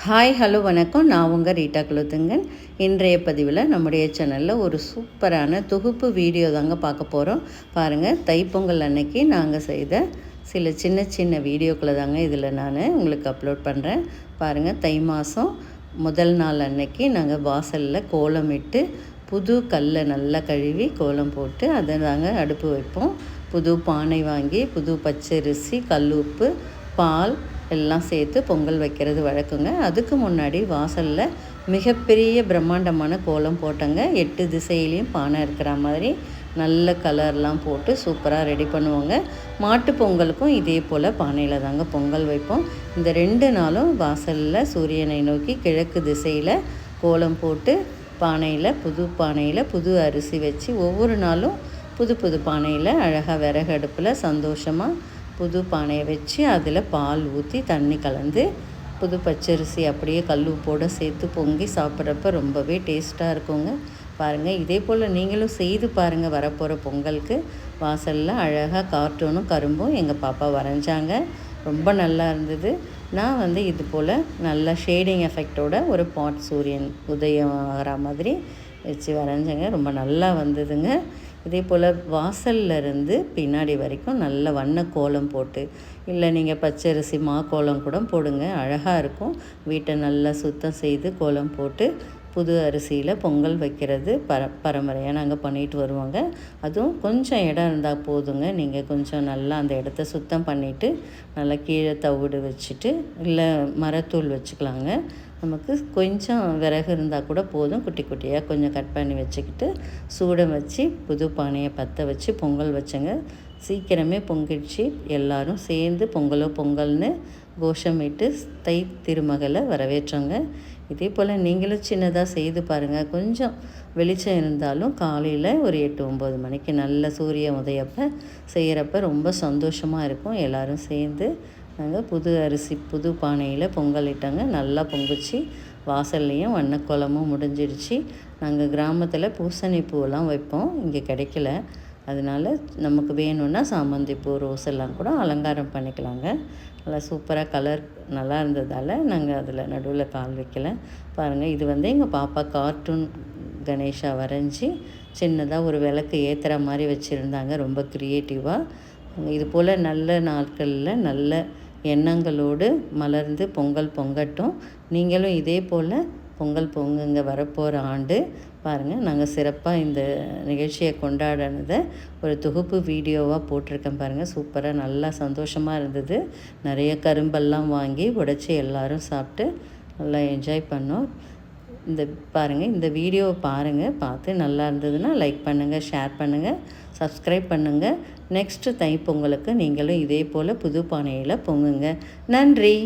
Hi hello வணக்கம். நான் உங்கள் ரீட்டா குலோத்துங்கன். இன்றைய பதிவில் நம்முடைய சேனலில் ஒரு சூப்பரான தொகுப்பு வீடியோ தாங்க பார்க்க போகிறோம். பாருங்கள், தைப்பொங்கல் அன்னைக்கு நாங்கள் செய்த சில சின்ன சின்ன வீடியோக்களை தாங்க இதில் நான் உங்களுக்கு அப்லோட் பண்ணுறேன். பாருங்கள், தை மாதம் முதல் நாள் அன்னைக்கு நாங்கள் வாசலில் கோலமிட்டு புது கல்லை நல்லா கழுவி கோலம் போட்டு அதை நாங்கள் அடுப்பு வைப்போம். புது பானை வாங்கி புது பச்சரிசி, கல் உப்பு, பால் எல்லாம் சேர்த்து பொங்கல் வைக்கிறது வழக்குங்க. அதுக்கு முன்னாடி வாசலில் மிகப்பெரிய பிரம்மாண்டமான கோலம் போட்டங்க. 8 திசையிலையும் பானை இருக்கிற மாதிரி நல்ல கலர்லாம் போட்டு சூப்பராக ரெடி பண்ணுவோங்க. மாட்டு பொங்கலுக்கும் இதே போல் பானையில் தாங்க பொங்கல் வைப்போம். இந்த 2 நாளும் வாசலில் சூரியனை நோக்கி கிழக்கு திசையில் கோலம் போட்டு பானையில் புது அரிசி வச்சு ஒவ்வொரு நாளும் புது புது பானையில் அழகாக விறகு அடுப்பில் சந்தோஷமாக புது பானையை வச்சு அதில் பால் ஊற்றி தண்ணி கலந்து புது பச்சரிசி அப்படியே கல் உப்போடு சேர்த்து பொங்கி சாப்பிட்றப்ப ரொம்பவே டேஸ்ட்டாக இருக்குங்க. பாருங்கள், இதே போல் நீங்களும் செய்து பாருங்கள். வரப்போகிற பொங்கலுக்கு வாசலில் அழகாக கார்ட்டூனும் கரும்பும் எங்கள் பாப்பா வரைஞ்சாங்க. ரொம்ப நல்லா இருந்தது. நான் இது போல் நல்ல ஷேடிங் எஃபெக்டோட ஒரு பாட் சூரியன் உதயம் ஆகிற மாதிரி வச்சு வரைஞ்சேங்க. ரொம்ப நல்லா வந்ததுங்க. இதே போல் வாசல்லேருந்து பின்னாடி வரைக்கும் நல்ல வண்ண கோலம் போட்டு, இல்லை நீங்கள் பச்சரிசி கோலம் கூட போடுங்க, அழகாக இருக்கும். வீட்டை நல்லா சுத்தம் செய்து கோலம் போட்டு புது அரிசியில் பொங்கல் வைக்கிறது பரம்பரையாக நாங்கள் பண்ணிட்டு வருவோங்க. அதுவும் கொஞ்சம் இடம் இருந்தால் போதுங்க. நீங்கள் கொஞ்சம் நல்லா அந்த இடத்த சுத்தம் பண்ணிவிட்டு நல்லா கீழே தவிடு வச்சுட்டு இல்லை மரத்தூள் வச்சுக்கலாங்க. நமக்கு கொஞ்சம் விறகு இருந்தால் கூட போதும். குட்டி குட்டியாக கொஞ்சம் கட் பண்ணி வச்சுக்கிட்டு சூடம் வச்சு புது பானையை பற்ற வச்சு பொங்கல் வச்சேங்க. சீக்கிரமே பொங்கிடுச்சு. எல்லோரும் சேர்ந்து பொங்கல்னு கோஷமிட்டு தை திருமகளை வரவேற்றோங்க. இதே போல் நீங்களும் சின்னதாக செய்து பாருங்கள். கொஞ்சம் வெளிச்சம் இருந்தாலும் காலையில் ஒரு 8-9 மணிக்கு நல்ல சூரிய உதயப்போ செய்கிறப்ப ரொம்ப சந்தோஷமாக இருக்கும். எல்லோரும் சேர்ந்து நாங்கள் புது அரிசி புது பானையில் பொங்கல் இட்டோங்க. நல்லா பொங்குச்சு. வாசல்லையும் வண்ணக்கோலமும் முடிஞ்சிடுச்சு. நாங்கள் கிராமத்தில் பூசணி பூவெல்லாம் வைப்போம், இங்கே கிடைக்கல. அதனால் நமக்கு வேணும்னா சாமந்தி பூ, ரோஸ் எல்லாம் கூட அலங்காரம் பண்ணிக்கலாங்க. நல்லா சூப்பராக கலர் நல்லா இருந்ததால் நாங்கள் அதில் நடுவில் கால் வைக்கல. பாருங்கள், இது எங்கள் பாப்பா கார்ட்டூன் கணேஷா வரைஞ்சி சின்னதாக ஒரு விளக்கு ஏற்றுற மாதிரி வச்சுருந்தாங்க. ரொம்ப க்ரியேட்டிவாக. இது போல் நல்ல நாட்களில் நல்ல எண்ணங்களோடு மலர்ந்து பொங்கல் பொங்கட்டும். நீங்களும் இதே போல் பொங்கல் பொங்குங்க. வரப்போகிற ஆண்டு பாருங்கள், நாங்கள் சிறப்பாக இந்த நிகழ்ச்சியை கொண்டாடினதை ஒரு தொகுப்பு வீடியோவாக போட்டிருக்கேன் பாருங்கள். சூப்பராக நல்லா சந்தோஷமாக இருந்தது. நிறைய கரும்பெல்லாம் வாங்கி உடைச்சி எல்லோரும் சாப்பிட்டு நல்லா என்ஜாய் பண்ணோம். இந்த வீடியோவை பாருங்கள். பார்த்து நல்லா இருந்ததுன்னா லைக் பண்ணுங்கள், ஷேர் பண்ணுங்கள், சப்ஸ்கிரைப் பண்ணுங்கள். நெக்ஸ்ட்டு தைப்பொங்கலுக்கு நீங்களும் இதே போல் புது பானையில் பொங்குங்க. நன்றி.